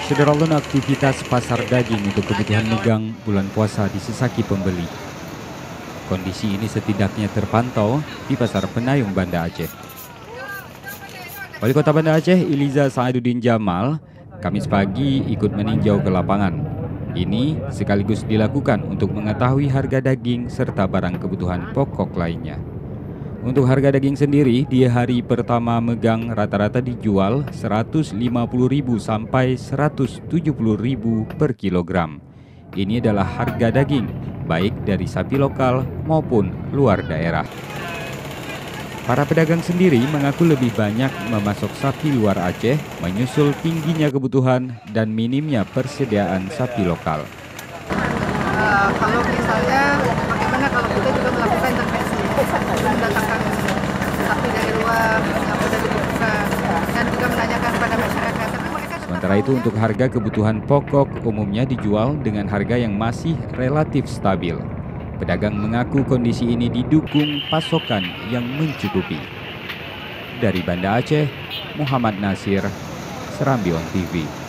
Sederalun aktivitas pasar daging untuk kebutuhan megang bulan puasa disesaki pembeli. Kondisi ini setidaknya terpantau di Pasar Penayung Banda Aceh. Wali Kota Banda Aceh, Iliza Saiduddin Jamal, Kamis pagi ikut meninjau ke lapangan. Ini sekaligus dilakukan untuk mengetahui harga daging serta barang kebutuhan pokok lainnya. Untuk harga daging sendiri, di hari pertama megang rata-rata dijual Rp150.000 sampai Rp170.000 per kilogram. Ini adalah harga daging, baik dari sapi lokal maupun luar daerah. Para pedagang sendiri mengaku lebih banyak memasok sapi luar Aceh, menyusul tingginya kebutuhan dan minimnya persediaan sapi lokal. Kalau misalnya bagaimana kalau kita juga melakukan intervensi, mendatangkan sapi dari luar yang sudah dibutuhkan dan juga menanyakan kepada masyarakat. Sementara itu untuk harga kebutuhan pokok umumnya dijual dengan harga yang masih relatif stabil. Pedagang mengaku kondisi ini didukung pasokan yang mencukupi. Dari Banda Aceh, Muhammad Nasir, Serambi On TV.